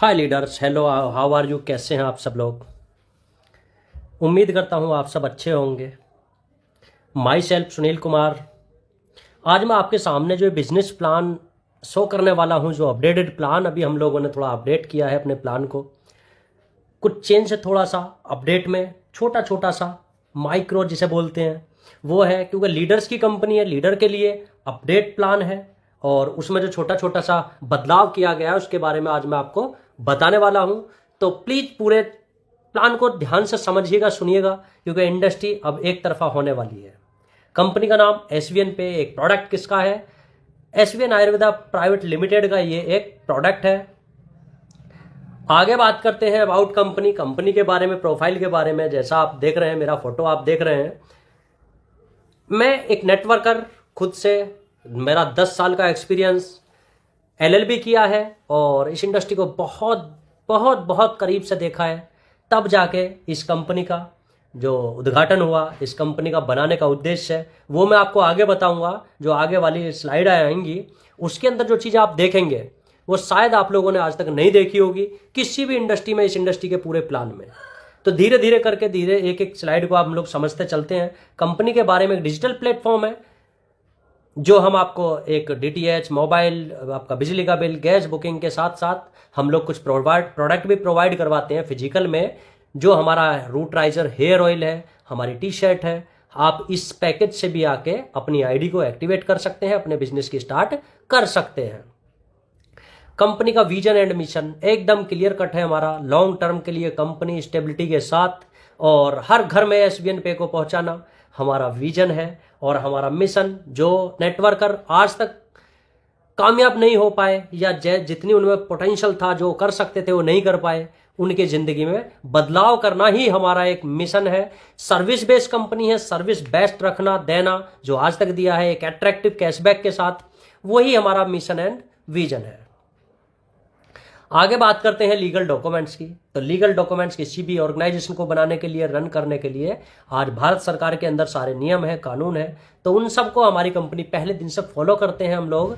Hi leaders, hello, how are you, कैसे हैं आप सब लोग। उम्मीद करता हूं आप सब अच्छे होंगे। My self Sunil Kumar. आज मैं आपके सामने जो बिजनेस प्लान शो करने वाला हूं, जो अपडेटेड प्लान अभी हम लोगों ने थोड़ा अपडेट किया है अपने प्लान को, कुछ चेंज है थोड़ा सा अपडेट में, छोटा छोटा सा माइक्रो जिसे बोलते हैं वो है, क्योंकि लीडर्स की कंपनी है, लीडर के लिए अपडेट प्लान है और उसमें जो छोटा छोटा सा बदलाव किया गया है उसके बारे में आज मैं आपको बताने वाला हूं। तो प्लीज पूरे प्लान को ध्यान से समझिएगा, सुनिएगा, क्योंकि इंडस्ट्री अब एक तरफा होने वाली है। कंपनी का नाम एसवीएन पे, एक प्रोडक्ट किसका है, एसवीएन आयुर्वेदा प्राइवेट लिमिटेड का ये एक प्रोडक्ट है। आगे बात करते हैं अबाउट कंपनी के बारे में, प्रोफाइल के बारे में। जैसा आप देख रहे हैं, मेरा फोटो आप देख रहे हैं, मैं एक नेटवर्कर खुद से, मेरा 10 साल का एक्सपीरियंस, एलएलबी किया है और इस इंडस्ट्री को बहुत बहुत बहुत करीब से देखा है। तब जाके इस कंपनी का जो उद्घाटन हुआ, इस कंपनी का बनाने का उद्देश्य है, वो मैं आपको आगे बताऊंगा। जो आगे वाली स्लाइड आएंगी उसके अंदर जो चीज़ आप देखेंगे वो शायद आप लोगों ने आज तक नहीं देखी होगी किसी भी इंडस्ट्री में, इस इंडस्ट्री के पूरे प्लान में। तो धीरे धीरे करके, धीरे एक एक स्लाइड को हम लोग समझते चलते हैं। कंपनी के बारे में एक डिजिटल प्लेटफॉर्म है जो हम आपको एक डीटीएच, मोबाइल, आपका बिजली का बिल, गैस बुकिंग के साथ साथ हम लोग कुछ प्रोडक्ट भी प्रोवाइड करवाते हैं फिजिकल में। जो हमारा रूट राइजर हेयर ऑयल है, हमारी टी शर्ट है, आप इस पैकेज से भी आके अपनी आईडी को एक्टिवेट कर सकते हैं, अपने बिजनेस की स्टार्ट कर सकते हैं। कंपनी का विजन एंड मिशन एकदम क्लियर कट है हमारा, लॉन्ग टर्म के लिए कंपनी स्टेबिलिटी के साथ और हर घर में एसवीएन पे को पहुंचाना हमारा विजन है। और हमारा मिशन, जो नेटवर्कर आज तक कामयाब नहीं हो पाए या जितनी उनमें पोटेंशियल था, जो कर सकते थे वो नहीं कर पाए, उनके जिंदगी में बदलाव करना ही हमारा एक मिशन है। सर्विस बेस्ड कंपनी है, सर्विस बेस्ट रखना, देना, जो आज तक दिया है एक अट्रैक्टिव कैशबैक के साथ, वही हमारा मिशन एंड विजन है। आगे बात करते हैं लीगल डॉक्यूमेंट्स की। तो लीगल डॉक्यूमेंट्स किसी भी ऑर्गेनाइजेशन को बनाने के लिए, रन करने के लिए आज भारत सरकार के अंदर सारे नियम है, कानून है, तो उन सबको हमारी कंपनी पहले दिन से फॉलो करते हैं हम लोग।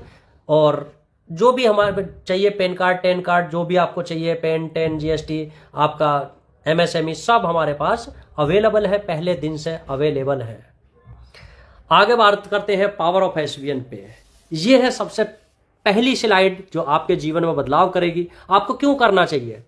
और जो भी हमारे चाहिए, पैन कार्ड, टेन कार्ड, जो भी आपको चाहिए, पैन, टेन, जीएसटी, आपका एमएसएमई, सब हमारे पास अवेलेबल है, पहले दिन से अवेलेबल है। आगे बात करते हैं पावर ऑफ एसवीएन पे। ये है सबसे पहली स्लाइड जो आपके जीवन में बदलाव करेगी। आपको क्यों करना चाहिए,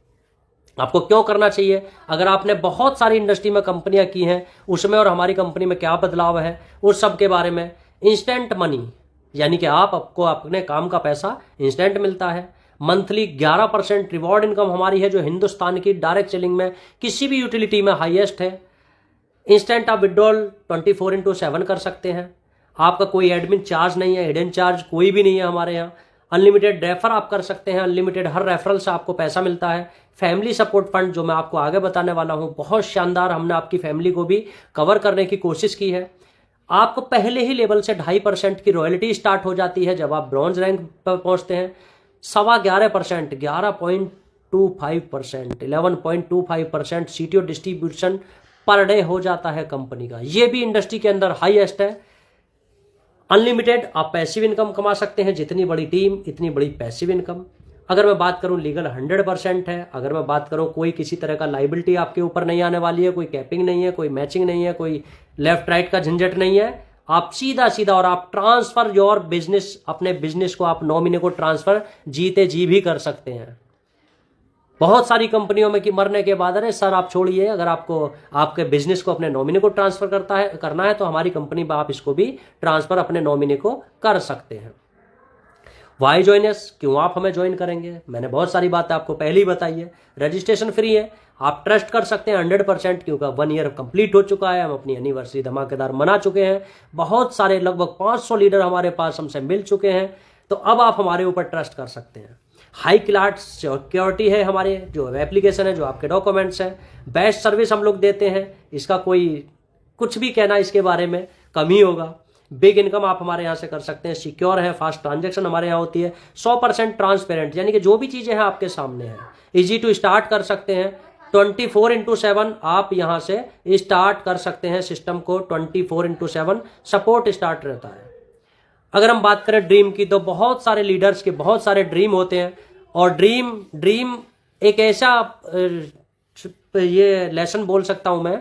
आपको क्यों करना चाहिए, अगर आपने बहुत सारी इंडस्ट्री में कंपनियां की हैं उसमें और हमारी कंपनी में क्या बदलाव है, उस सब के बारे में। इंस्टेंट मनी, यानी कि आपको अपने काम का पैसा इंस्टेंट मिलता है। मंथली 11% रिवॉर्ड इनकम हमारी है, जो हिंदुस्तान की डायरेक्ट सेलिंग में किसी भी यूटिलिटी में हाईएस्ट है। इंस्टेंट आप विड्रॉल 24/7 कर सकते हैं। आपका कोई एडमिन चार्ज नहीं है, हिडन चार्ज कोई भी नहीं है हमारे यहाँ। अनलिमिटेड रेफर आप कर सकते हैं, अनलिमिटेड हर रेफरल से आपको पैसा मिलता है। फैमिली सपोर्ट फंड, जो मैं आपको आगे बताने वाला हूँ, बहुत शानदार, हमने आपकी फैमिली को भी कवर करने की कोशिश की है। आपको पहले ही लेवल से 2.5% की रॉयल्टी स्टार्ट हो जाती है जब आप ब्रॉन्ज रैंक पर पहुंचते हैं। 11.25%, 11.25%, 11.25% सीटीओ डिस्ट्रीब्यूशन पर डे हो जाता है कंपनी का। ये भी इंडस्ट्री के अंदर हाईएस्ट है। अनलिमिटेड आप पैसिव इनकम कमा सकते हैं, जितनी बड़ी टीम इतनी बड़ी पैसिव इनकम। अगर मैं बात करूं, लीगल 100% है। अगर मैं बात करूं, कोई किसी तरह का लाइबिलिटी आपके ऊपर नहीं आने वाली है, कोई कैपिंग नहीं है, कोई मैचिंग नहीं है, कोई लेफ्ट राइट का झंझट नहीं है। आप सीधा सीधा, और आप ट्रांसफर योर बिजनेस, अपने बिजनेस को आप नॉमिनी को ट्रांसफर जीते जी भी कर सकते हैं। बहुत सारी कंपनियों में कि मरने के बाद, अरे सर आप छोड़िए, अगर आपको आपके बिजनेस को अपने नॉमिनी को ट्रांसफर करना है तो हमारी कंपनी में आप इसको भी ट्रांसफर अपने नॉमिनी को कर सकते हैं। वाई ज्वाइन अस, क्यों आप हमें ज्वाइन करेंगे, मैंने बहुत सारी बातें आपको पहले ही बताई है। रजिस्ट्रेशन फ्री है, आप ट्रस्ट कर सकते हैं 100%, क्योंकि 1 ईयर कंप्लीट हो चुका है, हम अपनी एनिवर्सरी धमाकेदार मना चुके हैं। बहुत सारे, लगभग 500 लीडर हमारे पास हमसे मिल चुके हैं, तो अब आप हमारे ऊपर ट्रस्ट कर सकते हैं। हाई क्लास सिक्योरिटी है हमारे जो एप्लीकेशन है, जो आपके डॉक्यूमेंट्स हैं। बेस्ट सर्विस हम लोग देते हैं, इसका कोई कुछ भी कहना इसके बारे में कम ही होगा। बिग इनकम आप हमारे यहाँ से कर सकते हैं, सिक्योर है, फास्ट ट्रांजैक्शन हमारे यहाँ होती है, 100% ट्रांसपेरेंट, यानी कि जो भी चीज़ें हैं आपके सामने हैं। इजी टू स्टार्ट कर सकते हैं, 24/7 आप यहाँ से स्टार्ट कर सकते हैं सिस्टम को, 24/7 सपोर्ट स्टार्ट रहता है। अगर हम बात करें ड्रीम की, तो बहुत सारे लीडर्स के बहुत सारे ड्रीम होते हैं, और ड्रीम एक ऐसा ये लेसन बोल सकता हूं मैं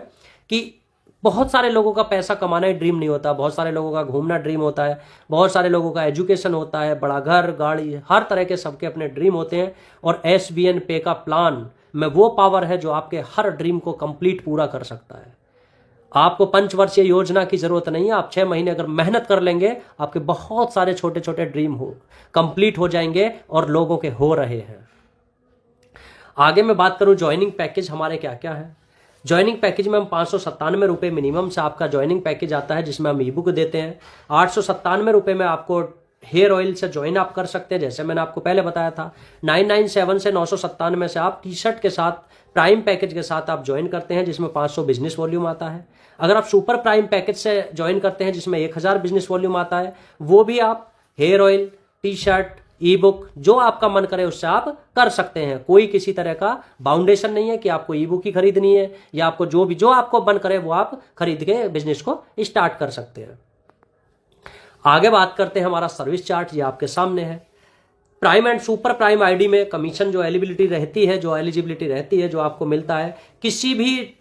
कि बहुत सारे लोगों का पैसा कमाना ही ड्रीम नहीं होता, बहुत सारे लोगों का घूमना ड्रीम होता है, बहुत सारे लोगों का एजुकेशन होता है, बड़ा घर गाड़ी, हर तरह के सबके अपने ड्रीम होते हैं। और SBN पे का प्लान में वो पावर है जो आपके हर ड्रीम को कंप्लीट पूरा कर सकता है। आपको पंचवर्षीय योजना की जरूरत नहीं है, आप 6 महीने अगर मेहनत कर लेंगे आपके बहुत सारे छोटे छोटे ड्रीम हो कंप्लीट हो जाएंगे और लोगों के हो रहे हैं। आगे मैं बात करूं ज्वाइनिंग पैकेज हमारे क्या क्या है। ज्वाइनिंग पैकेज में हम 597 रुपये मिनिमम से आपका ज्वाइनिंग पैकेज आता है, जिसमें हम ईबुक देते हैं। 897 रुपये में आपको हेयर ऑयल से ज्वाइन आप कर सकते हैं, जैसे मैंने आपको पहले बताया था। 997 से 997 से आप टी-शर्ट के साथ प्राइम पैकेज के साथ आप ज्वाइन करते हैं, जिसमें 500 बिजनेस वॉल्यूम आता है। अगर आप सुपर प्राइम पैकेज से ज्वाइन करते हैं जिसमें 1000 बिजनेस वॉल्यूम आता है, वो भी आप hair oil, T shirt, e book जो आपका मन करे उससे आप कर सकते हैं। कोई किसी तरह का बाउंडेशन नहीं है कि आपको ई बुक ही खरीदनी है, या आपको जो आपको मन करे वो आप खरीद के बिजनेस को स्टार्ट कर सकते हैं। आगे बात करते हैं हमारा सर्विस चार्ट, ये आपके सामने है। Prime and super prime ID में कमीशन जो एलिजिबिलिटी रहती है, जो आपको मिलता है,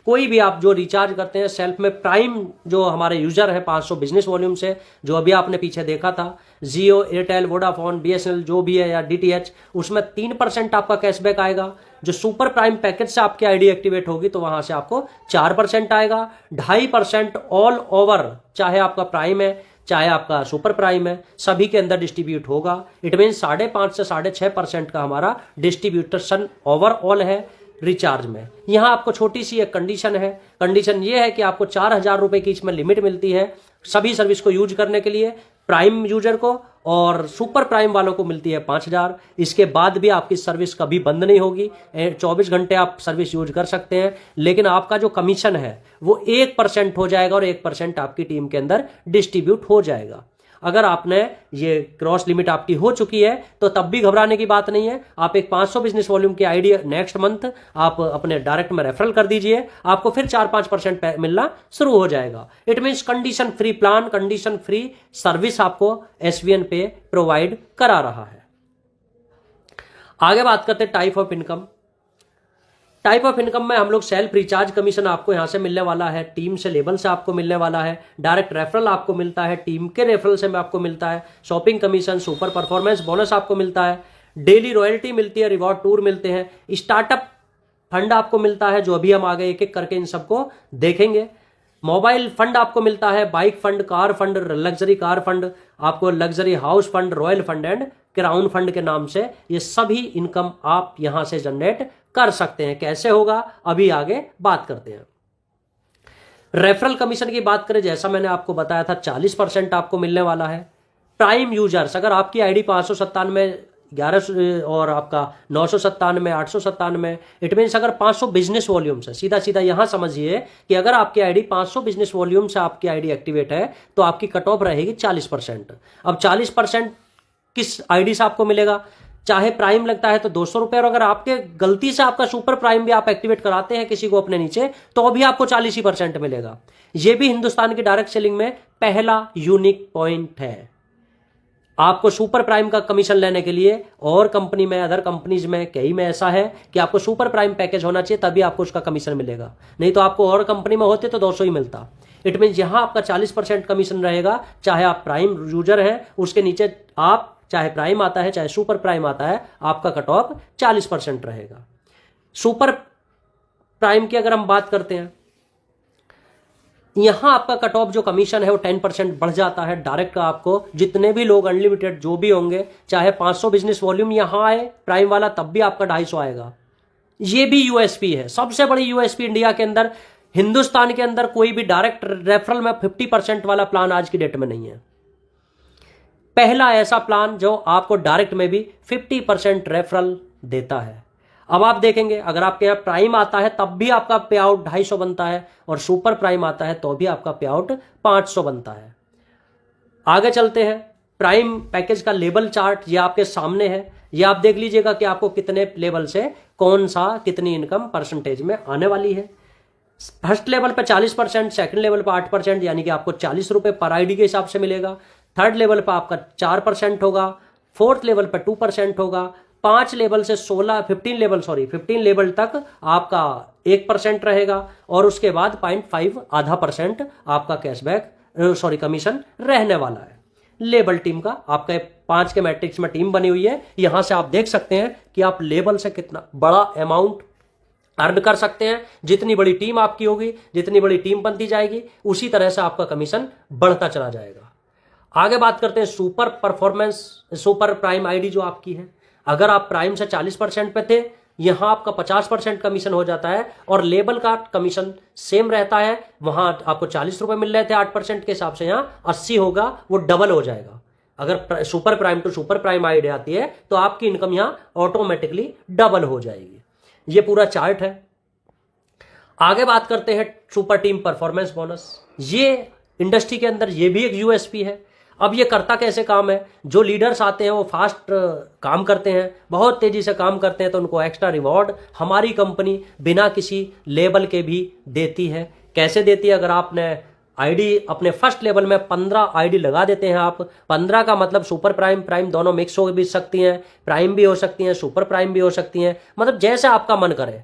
कोई भी आप जो रिचार्ज करते हैं सेल्फ में, प्राइम जो हमारे यूजर है 500 बिजनेस वॉल्यूम से, जो अभी आपने पीछे देखा था, जियो, एयरटेल, वोडाफोन, BSNL जो भी है या DTH, उसमें 3% आपका कैशबैक आएगा। जो सुपर प्राइम पैकेज से आपकी आईडी एक्टिवेट होगी तो वहां से आपको 4% आएगा। 2.5% ऑल ओवर, चाहे आपका प्राइम है चाहे आपका सुपर प्राइम है, सभी के अंदर डिस्ट्रीब्यूट होगा। इट मीन 5.5 से 6.5% का हमारा डिस्ट्रीब्यूशन ओवरऑल है रिचार्ज में। यहां आपको छोटी सी एक कंडीशन है, कंडीशन ये है कि आपको 4000 रुपए की इसमें लिमिट मिलती है सभी सर्विस को यूज करने के लिए, प्राइम यूजर को, और सुपर प्राइम वालों को मिलती है 5000। इसके बाद भी आपकी सर्विस कभी बंद नहीं होगी, 24 घंटे आप सर्विस यूज कर सकते हैं। लेकिन आपका जो कमीशन है वो 1% हो जाएगा और 1% आपकी टीम के अंदर डिस्ट्रीब्यूट हो जाएगा। अगर आपने ये क्रॉस लिमिट आपकी हो चुकी है तो तब भी घबराने की बात नहीं है। आप एक 500 बिजनेस वॉल्यूम की आईडी नेक्स्ट मंथ आप अपने डायरेक्ट में रेफरल कर दीजिए, आपको फिर 4-5% मिलना शुरू हो जाएगा। It means condition free plan, condition free service आपको SBN पे प्रोवाइड करा रहा है। आगे बात करते हैं type of income. Type of income में हम लोग सेल्फ रिचार्ज कमीशन आपको यहां से मिलने वाला है, टीम से लेबल से आपको मिलने वाला है, डायरेक्ट रेफरल आपको मिलता है, टीम के रेफरल से आपको मिलता है, shopping commission, super performance bonus आपको मिलता है, डेली रॉयल्टी मिलती है, रिवॉर्ड टूर मिलते हैं, स्टार्टअप फंड आपको मिलता है, जो अभी हम आगे एक एक करके इन सबको देखेंगे। मोबाइल फंड आपको मिलता है, bike fund, car fund, luxury car fund, आपको luxury house fund, royal fund and crown fund के नाम से ये सभी इनकम आप यहां से जनरेट कर सकते हैं। कैसे होगा अभी आगे बात करते हैं। रेफरल कमीशन की बात करें, जैसा मैंने आपको बताया था 40% आपको मिलने वाला है। प्राइम यूजर्स, अगर आपकी आईडी 597 11 और आपका 997 897, इट मीन्स अगर 500 बिजनेस वॉल्यूम से, सीधा सीधा यहां समझिए कि अगर आपकी आईडी 500 बिजनेस वॉल्यूम से आपकी आईडी एक्टिवेट है तो आपकी कट ऑफ रहेगी 40%। अब 40% किस आईडी से आपको मिलेगा? चाहे प्राइम लगता है तो 200 रुपए, और अगर आपके गलती से आपका सुपर प्राइम भी आप एक्टिवेट कराते हैं किसी को अपने नीचे तो भी आपको 40% मिलेगा। यह भी हिंदुस्तान की डायरेक्ट सेलिंग में पहला यूनिक पॉइंट है। आपको सुपर प्राइम का कमीशन लेने के लिए और कंपनी में, अदर कंपनीज में कई में ऐसा है कि आपको सुपर प्राइम पैकेज होना चाहिए तभी आपको उसका कमीशन मिलेगा, नहीं तो आपको और कंपनी में होते तो 200 ही मिलता। इट मीन यहां आपका 40% कमीशन रहेगा, चाहे आप प्राइम यूजर हैं, उसके नीचे आप चाहे प्राइम आता है चाहे सुपर प्राइम आता है, आपका कट ऑफ 40% रहेगा। सुपर प्राइम की अगर हम बात करते हैं, यहां आपका कट ऑफ जो कमीशन है वो 10% बढ़ जाता है डायरेक्ट का। आपको जितने भी लोग अनलिमिटेड जो भी होंगे, चाहे 500 बिजनेस वॉल्यूम यहां आए प्राइम वाला, तब भी आपका 250 आएगा। ये भी यूएसपी है, सबसे बड़ी यूएसपी इंडिया के अंदर। हिंदुस्तान के अंदर कोई भी डायरेक्ट रेफरल में 50% वाला प्लान आज की डेट में नहीं है। पहला ऐसा प्लान जो आपको डायरेक्ट में भी 50% रेफरल देता है। अब आप देखेंगे, अगर आपके यहां प्राइम आता है तब भी आपका पे आउट 250 बनता है, और सुपर प्राइम आता है तो भी आपका पे आउट 500 बनता है। आगे चलते हैं। प्राइम पैकेज का लेवल चार्ट ये आपके सामने है, ये आप देख लीजिएगा कि आपको कितने लेवल से कौन सा कितनी इनकम परसेंटेज में आने वाली है। फर्स्ट लेवल पे 40%, सेकंड लेवल पे 8%, यानी कि आपको 40 रुपए पर आईडी के हिसाब से मिलेगा। थर्ड लेवल पर आपका 4% होगा, फोर्थ लेवल पर 2% होगा, 5 लेवल से 15 लेवल तक आपका 1% रहेगा और उसके बाद 0.5 आधा % आपका कैशबैक कमीशन रहने वाला है। लेबल टीम का आपका 5 के मैट्रिक्स में टीम बनी हुई है। यहां से आप देख सकते हैं कि आप लेबल से कितना बड़ा अमाउंट अर्न कर सकते हैं। जितनी बड़ी टीम आपकी होगी, जितनी बड़ी टीम बनती जाएगी, उसी तरह से आपका कमीशन बढ़ता चला जाएगा। आगे बात करते हैं सुपर प्राइम आईडी जो आपकी है। अगर आप प्राइम से 40% पे थे, यहां आपका 50% कमीशन हो जाता है और लेबल का कमीशन सेम रहता है। वहां आपको 40 रुपए मिल रहे थे 8% के हिसाब से, यहां 80 होगा, वो डबल हो जाएगा। अगर super prime to super prime ID आती है तो आपकी इनकम यहां ऑटोमेटिकली डबल हो जाएगी। ये पूरा चार्ट है। आगे बात करते हैं सुपर टीम परफॉर्मेंस बोनस। ये इंडस्ट्री के अंदर ये भी एक यूएसपी है। अब ये करता कैसे काम है? जो लीडर्स आते हैं वो फास्ट काम करते हैं, बहुत तेजी से काम करते हैं, तो उनको एक्स्ट्रा रिवॉर्ड हमारी कंपनी बिना किसी लेबल के भी देती है। कैसे देती है? अगर आपने आईडी अपने फर्स्ट लेवल में 15 आईडी लगा देते हैं आप, 15 का मतलब सुपर प्राइम दोनों मिक्स हो भी सकती हैं, प्राइम भी हो सकती हैं, सुपर प्राइम भी हो सकती हैं, मतलब जैसे आपका मन करे।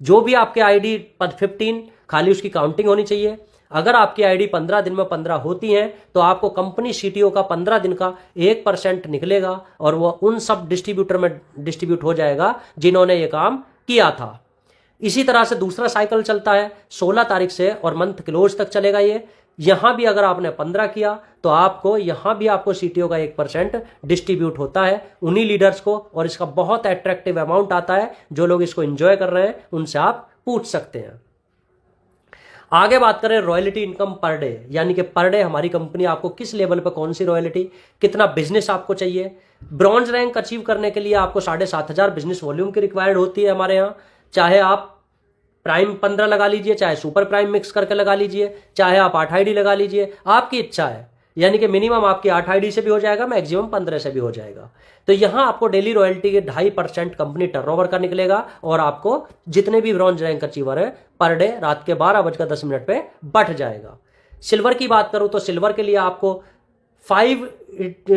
जो भी आपके आईडी 15 खाली उसकी काउंटिंग होनी चाहिए। अगर आपकी आईडी 15 दिन में 15 होती हैं तो आपको कंपनी सीटीओ का 15 दिन का 1% निकलेगा और वो उन सब डिस्ट्रीब्यूटर में डिस्ट्रीब्यूट हो जाएगा जिन्होंने ये काम किया था। इसी तरह से दूसरा साइकिल चलता है 16 तारीख से और मंथ क्लोज तक चलेगा ये। यहां भी अगर आपने 15 किया तो आपको यहां भी आपको सीटीओ का 1% डिस्ट्रीब्यूट होता है उन्हीं लीडर्स को, और इसका बहुत अट्रैक्टिव अमाउंट आता है। जो लोग इसको एंजॉय कर रहे हैं उनसे आप पूछ सकते हैं। आगे बात करें रॉयल्टी इनकम पर डे, यानी कि पर डे हमारी कंपनी आपको किस लेवल पर कौन सी रॉयल्टी, कितना बिजनेस आपको चाहिए। ब्रॉन्ज रैंक अचीव करने के लिए आपको 7,500 बिजनेस वॉल्यूम की रिक्वायर्ड होती है हमारे यहाँ। चाहे आप प्राइम 15 लगा लीजिए, चाहे सुपर प्राइम मिक्स करके लगा लीजिए, चाहे आप 8 आईडी लगा लीजिए, आपकी इच्छा है। यानी कि मिनिमम आपकी 8 आईडी से भी हो जाएगा, मैक्सिमम 15 से भी हो जाएगा। तो यहां आपको डेली रॉयल्टी के 2.5% कंपनी टर्नओवर का निकलेगा और आपको जितने भी ब्रॉन्ज रैंक अचीवर है पर डे रात के 12:10 पे बढ़ जाएगा। सिल्वर की बात करूं तो सिल्वर के लिए आपको 5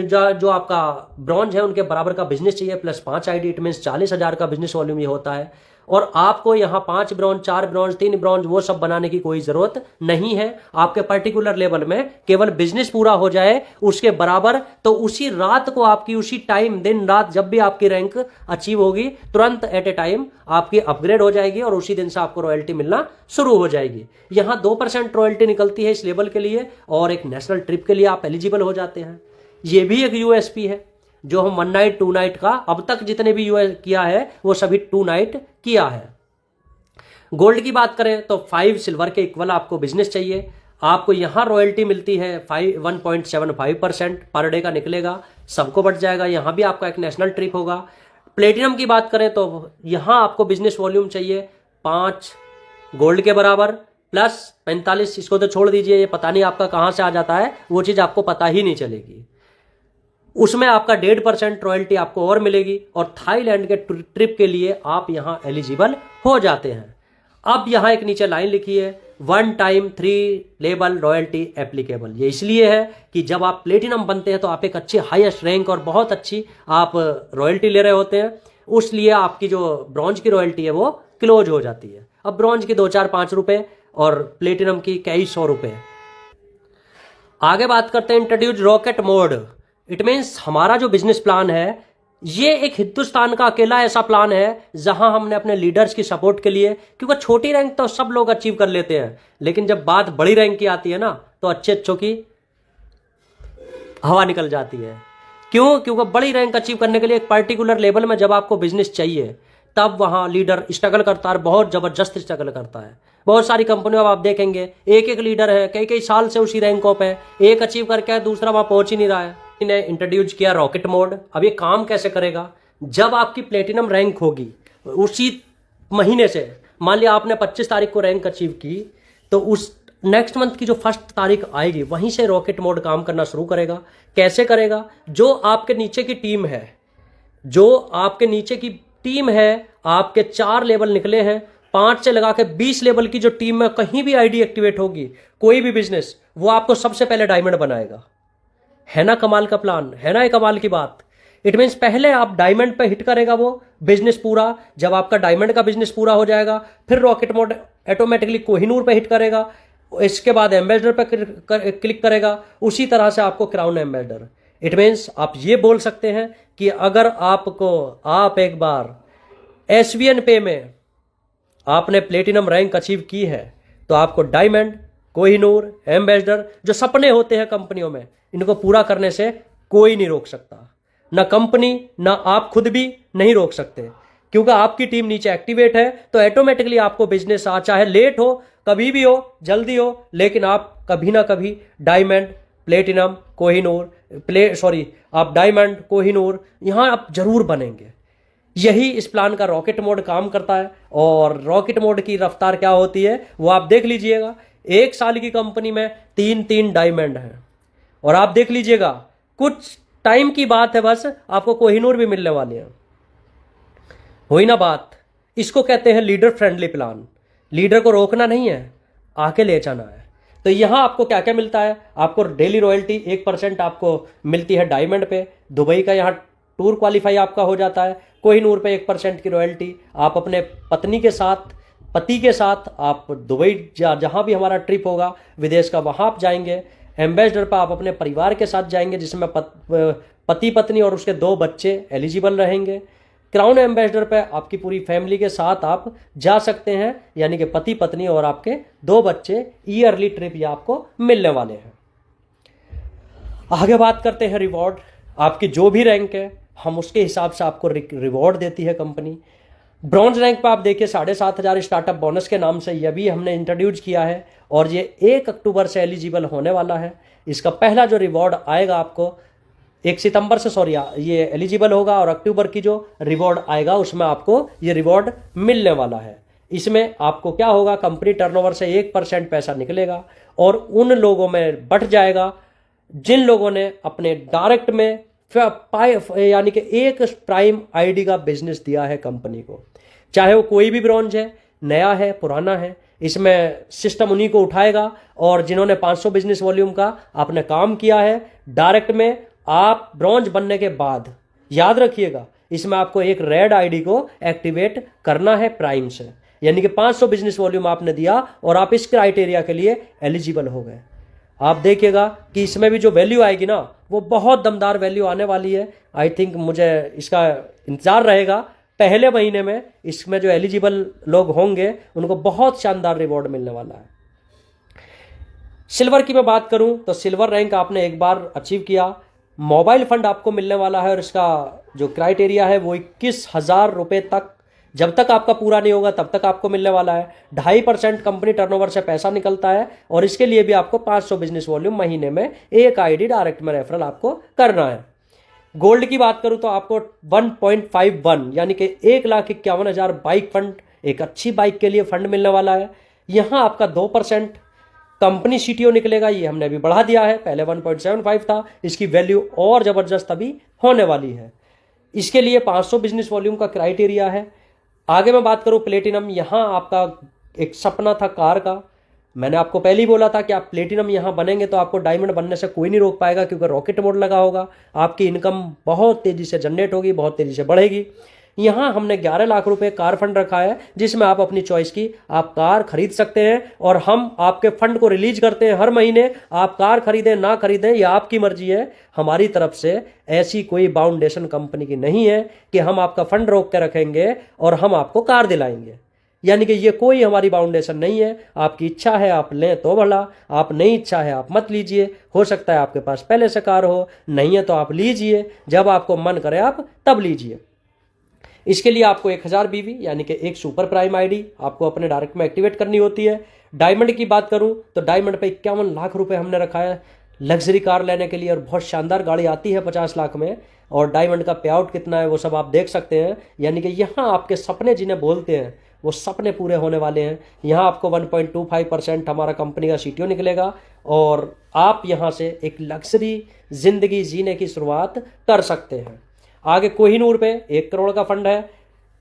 जो आपका ब्रॉन्ज है उनके बराबर का बिजनेस चाहिए प्लस 5 आईडी, इट मीन 40,000 का बिजनेस वॉल्यूम ये होता है। और आपको यहां 5 ब्रॉन्ज, 4 ब्रॉन्ज, 3 ब्रॉन्ज वो सब बनाने की कोई जरूरत नहीं है। आपके पर्टिकुलर लेवल में केवल बिजनेस पूरा हो जाए उसके बराबर, तो उसी रात को आपकी उसी टाइम दिन रात जब भी आपकी रैंक अचीव होगी तुरंत एट ए टाइम आपकी अपग्रेड हो जाएगी और उसी दिन से आपको रॉयल्टी मिलना शुरू हो जाएगी। यहां 2% रॉयल्टी निकलती है इस लेवल के लिए और एक नेशनल ट्रिप के लिए आप एलिजिबल हो जाते हैं। ये भी एक यूएसपी है जो हम 1 नाइट 2 नाइट का अब तक जितने भी यूएस किया है वो सभी 2 नाइट किया है। गोल्ड की बात करें तो 5 सिल्वर के इक्वल आपको बिजनेस चाहिए। आपको यहां रॉयल्टी मिलती है 1.75% पर डे का निकलेगा, सबको बढ़ जाएगा। यहां भी आपका एक नेशनल ट्रिप होगा। प्लेटिनम की बात करें तो यहां आपको बिजनेस वॉल्यूम चाहिए 5 गोल्ड के बराबर प्लस 45, इसको तो छोड़ दीजिए, ये पता नहीं आपका कहां से आ जाता है, वो चीज आपको पता ही नहीं चलेगी। उसमें आपका 1.5% रॉयल्टी आपको और मिलेगी और थाईलैंड के ट्रिप के लिए आप यहां एलिजिबल हो जाते हैं। अब यहां एक नीचे लाइन लिखी है 1 टाइम 3 लेवल रॉयल्टी एप्लीकेबल। ये इसलिए है कि जब आप प्लेटिनम बनते हैं तो आप एक अच्छी हाईएस्ट रैंक और बहुत अच्छी आप रॉयल्टी ले रहे होते हैं, उसलिए आपकी जो ब्रॉन्ज की रॉयल्टी है वो क्लोज हो जाती है। अब ब्रॉन्ज की 2, 4, 5 रुपए और प्लेटिनम की कई 100 रुपए। आगे बात करते हैं introduce rocket mode. It means हमारा जो बिजनेस प्लान है ये एक हिंदुस्तान का अकेला ऐसा प्लान है जहां हमने अपने लीडर्स की सपोर्ट के लिए, क्योंकि छोटी रैंक तो सब लोग अचीव कर लेते हैं लेकिन जब बात बड़ी रैंक की आती है ना तो अच्छों की हवा निकल जाती है। क्योंकि बड़ी रैंक अचीव करने के लिए एक पर्टिकुलर लेवल में जब आपको बिजनेस चाहिए तब वहां लीडर स्ट्रगल करता है, बहुत जबरदस्त स्ट्रगल करता है। बहुत सारी कंपनियों में आप देखेंगे एक एक लीडर है, कई कई साल से उसी रैंकों पे, एक अचीव करके दूसरा वहां पहुंच ही नहीं रहा है। ने इंट्रोड्यूस किया रॉकेट मोड। अब ये काम कैसे करेगा? जब आपकी प्लेटिनम रैंक होगी उसी महीने से, मान लिया आपने 25 तारीख को रैंक अचीव की तो उस नेक्स्ट मंथ की जो 1 तारीख आएगी वहीं से रॉकेट मोड काम करना शुरू करेगा। कैसे करेगा? जो आपके नीचे की टीम है, आपके 4 लेवल निकले हैं, 5 से लगा के 20 लेवल की जो टीम में कहीं भी आईडी एक्टिवेट होगी, कोई भी बिजनेस, वो आपको सबसे पहले डायमंड बनाएगा। है ना कमाल का प्लान? है ना ये कमाल की बात इट मीन्स पहले आप डायमंड पे हिट करेगा वो बिजनेस पूरा, जब आपका डायमंड का बिजनेस पूरा हो जाएगा फिर रॉकेट मोड ऑटोमेटिकली कोहिनूर पे हिट करेगा, इसके बाद एम्बेसडर पे क्लिक करेगा, उसी तरह से आपको क्राउन एम्बेसडर। इट मीन्स आप ये बोल सकते हैं कि अगर आप एक बार एसवीएन पे में आपने प्लेटिनम रैंक अचीव की है तो आपको डायमंड, कोहिनूर, एम्बेसडर जो सपने होते हैं कंपनियों में, इनको पूरा करने से कोई नहीं रोक सकता। ना कंपनी ना आप खुद भी नहीं रोक सकते, क्योंकि आपकी टीम नीचे एक्टिवेट है तो ऑटोमेटिकली आपको बिजनेस चाहे लेट हो, कभी भी हो, जल्दी हो, लेकिन आप कभी ना कभी डायमंड, प्लेटिनम, कोहिनूर आप डायमंड, कोहिनूर यहां आप जरूर बनेंगे। यही इस प्लान का रॉकेट मोड काम करता है। और रॉकेट मोड की रफ्तार क्या होती है वो आप देख लीजिएगा। 1 साल की कंपनी में 3 डायमंड हैं, और आप देख लीजिएगा कुछ टाइम की बात है, बस आपको कोहिनूर भी मिलने वाली है। हुई ना बात। इसको कहते हैं लीडर फ्रेंडली प्लान। लीडर को रोकना नहीं है, आके ले जाना है। तो यहां आपको क्या क्या मिलता है, आपको डेली रॉयल्टी 1% आपको मिलती है डायमंड पे, दुबई का यहाँ टूर क्वालिफाई आपका हो जाता है, कोहिनूर पे 1% की रॉयल्टी, आप अपने पति के साथ आप दुबई जहां भी हमारा ट्रिप होगा विदेश का वहां आप जाएंगे। एम्बेसडर पर आप अपने परिवार के साथ जाएंगे, जिसमें पति पत्नी और उसके 2 बच्चे एलिजिबल रहेंगे। क्राउन एम्बेसडर पे आपकी पूरी फैमिली के साथ आप जा सकते हैं, यानी कि पति पत्नी और आपके 2 बच्चे ईयरली ट्रिप ये आपको मिलने वाले हैं। आगे बात करते हैं रिवॉर्ड। आपकी जो भी रैंक है हम उसके हिसाब से आपको रिवॉर्ड देती है कंपनी। ब्रॉन्ज रैंक पे आप देखिए 7,500 स्टार्टअप बोनस के नाम से यह भी हमने इंट्रोड्यूस किया है, और ये 1 अक्टूबर से एलिजिबल होने वाला है। इसका पहला जो रिवॉर्ड आएगा आपको 1 सितंबर से ये एलिजिबल होगा, और अक्टूबर की जो रिवॉर्ड आएगा उसमें आपको ये रिवॉर्ड मिलने वाला है। इसमें आपको क्या होगा, कंपनी टर्नओवर से 1% पैसा निकलेगा और उन लोगों में बट जाएगा जिन लोगों ने अपने डायरेक्ट में यानी कि एक प्राइम आईडी का बिजनेस दिया है कंपनी को, चाहे वो कोई भी ब्रॉन्ज है, नया है, पुराना है, इसमें सिस्टम उन्हीं को उठाएगा। और जिन्होंने 500 बिजनेस वॉल्यूम का आपने काम किया है डायरेक्ट में, आप ब्रॉन्ज बनने के बाद याद रखिएगा इसमें आपको एक रेड आईडी को एक्टिवेट करना है प्राइम से, यानी कि 500 बिजनेस वॉल्यूम आपने दिया और आप इस क्राइटेरिया के लिए एलिजिबल हो गए। आप देखिएगा कि इसमें भी जो वैल्यू आएगी ना वो बहुत दमदार वैल्यू आने वाली है। आई थिंक मुझे इसका इंतजार रहेगा, पहले महीने में इसमें जो एलिजिबल लोग होंगे उनको बहुत शानदार रिवॉर्ड मिलने वाला है। सिल्वर की मैं बात करूं तो सिल्वर रैंक आपने एक बार अचीव किया, मोबाइल फंड आपको मिलने वाला है, और इसका जो क्राइटेरिया है वो 21,000 रुपये तक, जब तक आपका पूरा नहीं होगा तब तक आपको मिलने वाला है। 2.5% कंपनी टर्नओवर से पैसा निकलता है, और इसके लिए भी आपको 500 बिजनेस वॉल्यूम महीने में एक आईडी डायरेक्ट में रेफरल आपको करना है। गोल्ड की बात करूं तो आपको 1.51 यानी कि 1,51,000 बाइक फंड, एक अच्छी बाइक के लिए फंड मिलने वाला है। यहां आपका 2% कंपनी सीटीओ निकलेगा, ये हमने अभी बढ़ा दिया है, पहले 1.75 था, इसकी वैल्यू और जबरदस्त अभी होने वाली है। इसके लिए 500 बिजनेस वॉल्यूम का क्राइटेरिया है। आगे मैं बात करूं प्लेटिनम, यहां आपका एक सपना था कार का, मैंने आपको पहले ही बोला था कि आप प्लेटिनम यहां बनेंगे तो आपको डायमंड बनने से कोई नहीं रोक पाएगा, क्योंकि रॉकेट मोड लगा होगा, आपकी इनकम बहुत तेजी से जनरेट होगी, बहुत तेजी से बढ़ेगी। यहां हमने 11 लाख रुपए कार फंड रखा है, जिसमें आप अपनी चॉइस की आप कार खरीद सकते हैं, और हम आपके फंड को रिलीज करते हैं हर महीने। आप कार खरीदें ना खरीदें ये आपकी मर्जी है, हमारी तरफ से ऐसी कोई बाउंडेशन कंपनी की नहीं है कि हम आपका फंड रोक के रखेंगे और हम आपको कार दिलाएंगे, यानी कि ये कोई हमारी बाउंडेशन नहीं है। आपकी इच्छा है आप लें तो भला, आप नहीं इच्छा है आप मत लीजिए। हो सकता है आपके पास पहले से कार हो, नहीं है तो आप लीजिए, जब आपको मन करे आप तब लीजिए। इसके लिए आपको 1000 बीवी यानी कि एक सुपर प्राइम आईडी आपको अपने डायरेक्ट में एक्टिवेट करनी होती है। डायमंड की बात करूं तो डायमंड पे 51 लाख रुपए हमने रखा है लग्जरी कार लेने के लिए, और बहुत शानदार गाड़ी आती है 50 लाख में, और डायमंड का पे आउट कितना है वो सब आप देख सकते हैं। यानी कि यहाँ आपके सपने जिन्हें बोलते हैं वो सपने पूरे होने वाले हैं। यहाँ आपको 1.25% हमारा कंपनी का सीटीओ निकलेगा, और आप यहाँ से एक लग्जरी जिंदगी जीने की शुरुआत कर सकते हैं। आगे कोहिनूर पे 1 करोड़ का फंड है,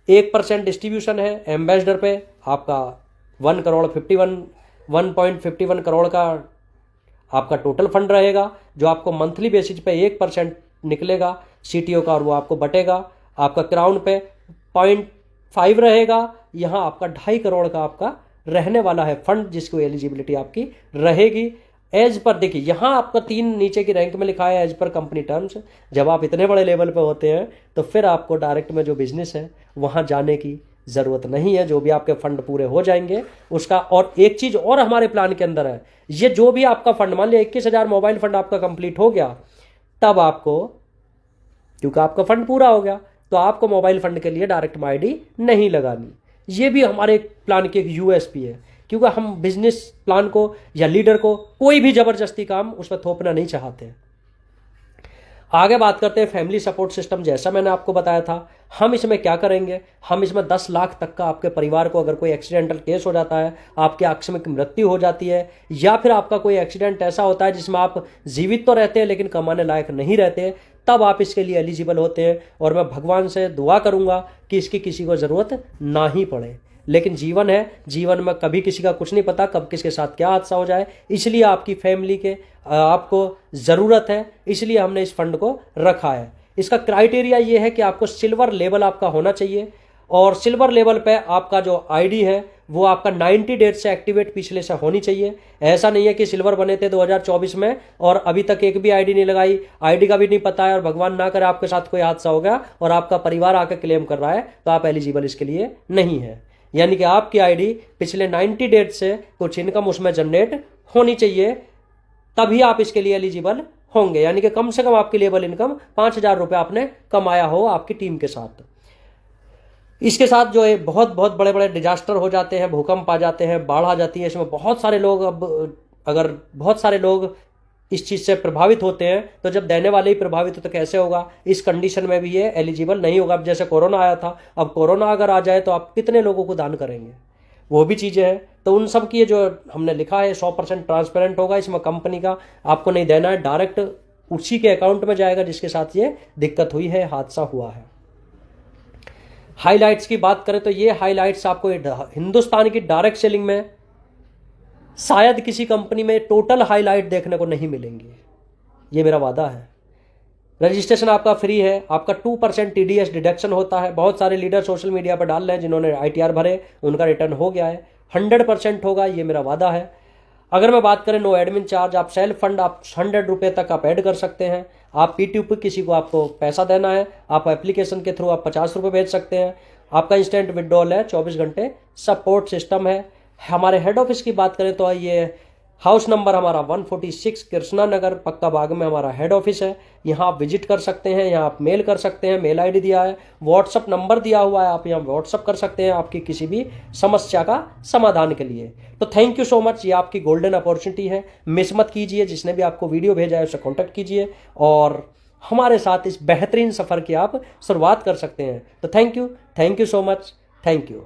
1% डिस्ट्रीब्यूशन है। एम्बेसडर पे आपका 1.51 करोड़ का आपका टोटल फंड रहेगा, जो आपको मंथली बेसिस पे 1% निकलेगा। CTO का, और वो आपको बटेगा आपका क्राउन पे 0.5 रहेगा। यहाँ आपका 2.5 करोड़ का आपका रहने वाला है फंड, जिसको एलिजिबिलिटी आपकी रहेगी। एज पर देखिए यहाँ आपका 3 नीचे की रैंक में लिखा है एज पर कंपनी टर्म्स। जब आप इतने बड़े लेवल पे होते हैं तो फिर आपको डायरेक्ट में जो बिजनेस है वहाँ जाने की ज़रूरत नहीं है, जो भी आपके फंड पूरे हो जाएंगे उसका। और एक चीज़ और हमारे प्लान के अंदर है, ये जो भी आपका फंड, मान लिया 21,000 मोबाइल फंड आपका कंप्लीट हो गया, तब आपको, क्योंकि आपका फंड पूरा हो गया, तो आपको मोबाइल फंड के लिए डायरेक्ट माईडी नहीं लगानी। ये भी हमारे प्लान की एक USP है, क्योंकि हम बिजनेस प्लान को या लीडर को कोई भी जबरदस्ती काम उस पर थोपना नहीं चाहते। आगे बात करते हैं फैमिली सपोर्ट सिस्टम। जैसा मैंने आपको बताया था, हम इसमें क्या करेंगे, हम इसमें 10 लाख तक का आपके परिवार को, अगर कोई एक्सीडेंटल केस हो जाता है, आपकी आकस्मिक मृत्यु हो जाती है, या फिर आपका कोई एक्सीडेंट ऐसा होता है जिसमें आप जीवित तो रहते हैं लेकिन कमाने लायक नहीं रहते, तब आप इसके लिए एलिजिबल होते हैं। और मैं भगवान से दुआ करूंगा कि इसकी किसी को ज़रूरत ना ही पड़े। लेकिन जीवन है, जीवन में कभी किसी का कुछ नहीं पता, कब किसके साथ क्या हादसा हो जाए, इसलिए आपकी फैमिली के आपको ज़रूरत है, इसलिए हमने इस फंड को रखा है। इसका क्राइटेरिया ये है कि आपको सिल्वर लेवल आपका होना चाहिए, और सिल्वर लेवल पे आपका जो आईडी है वो आपका 90 डेज से एक्टिवेट पिछले से होनी चाहिए। ऐसा नहीं है कि सिल्वर बने थे 2024 में और अभी तक एक भी आईडी नहीं लगाई, आईडी का भी नहीं पता है, और भगवान ना करे आपके साथ कोई हादसा हो गया और आपका परिवार आकर क्लेम कर रहा है, तो आप एलिजिबल इसके लिए नहीं है। यानी कि आपकी आईडी पिछले 90 डेज से कुछ इनकम उसमें जनरेट होनी चाहिए, तभी आप इसके लिए एलिजिबल होंगे। यानी कि कम से कम आपकी लेवल इनकम 5,000 रुपये आपने कमाया हो आपकी टीम के साथ। इसके साथ जो है बहुत बहुत बड़े बड़े डिजास्टर हो जाते हैं, भूकंप आ जाते हैं, बाढ़ आ जाती है, इसमें बहुत सारे लोग, अब अगर बहुत सारे लोग इस चीज़ से प्रभावित होते हैं, तो जब देने वाले ही प्रभावित हो तो कैसे होगा। इस कंडीशन में भी ये एलिजिबल नहीं होगा। अब जैसे कोरोना आया था, अब कोरोना अगर आ जाए तो आप कितने लोगों को दान करेंगे, वो भी चीज़ें हैं। तो उन सब की जो हमने लिखा है 100% ट्रांसपेरेंट होगा, इसमें कंपनी का आपको नहीं देना है, डायरेक्ट उसी के अकाउंट में जाएगा जिसके साथ ये दिक्कत हुई है, हादसा हुआ है। हाइलाइट्स की बात करें तो ये हाइलाइट्स आपको हिंदुस्तान की डायरेक्ट सेलिंग में शायद किसी कंपनी में टोटल हाइलाइट देखने को नहीं मिलेंगे, ये मेरा वादा है। रजिस्ट्रेशन आपका फ्री है, आपका 2% TDS डिडक्शन होता है। बहुत सारे लीडर सोशल मीडिया पर डाल रहे हैं जिन्होंने ITR भरे, उनका रिटर्न हो गया है। 100% होगा, ये मेरा वादा है। अगर मैं बात करें नो एडमिन चार्ज, आप सेल्फ फंड आप 100 रुपये तक आप ऐड कर सकते हैं। आप P2P किसी को आपको पैसा देना है, आप एप्लीकेशन के थ्रू आप 50 रुपये भेज सकते हैं। आपका इंस्टेंट विड्रॉल है, 24 घंटे सपोर्ट सिस्टम है। हमारे हेड ऑफिस की बात करें तो ये हाउस नंबर हमारा 146 कृष्णा नगर पक्का बाग में हमारा हेड ऑफिस है। यहाँ आप विजिट कर सकते हैं, यहाँ आप मेल कर सकते हैं, मेल आईडी दिया है, व्हाट्सअप नंबर दिया हुआ है, आप यहाँ व्हाट्सअप कर सकते हैं आपकी किसी भी समस्या का समाधान के लिए। तो थैंक यू सो मच, ये आपकी गोल्डन अपॉर्चुनिटी है, मिस मत कीजिए। जिसने भी आपको वीडियो भेजा है उससे कॉन्टैक्ट कीजिए और हमारे साथ इस बेहतरीन सफ़र की आप शुरुआत कर सकते हैं। तो thank you so much, thank you.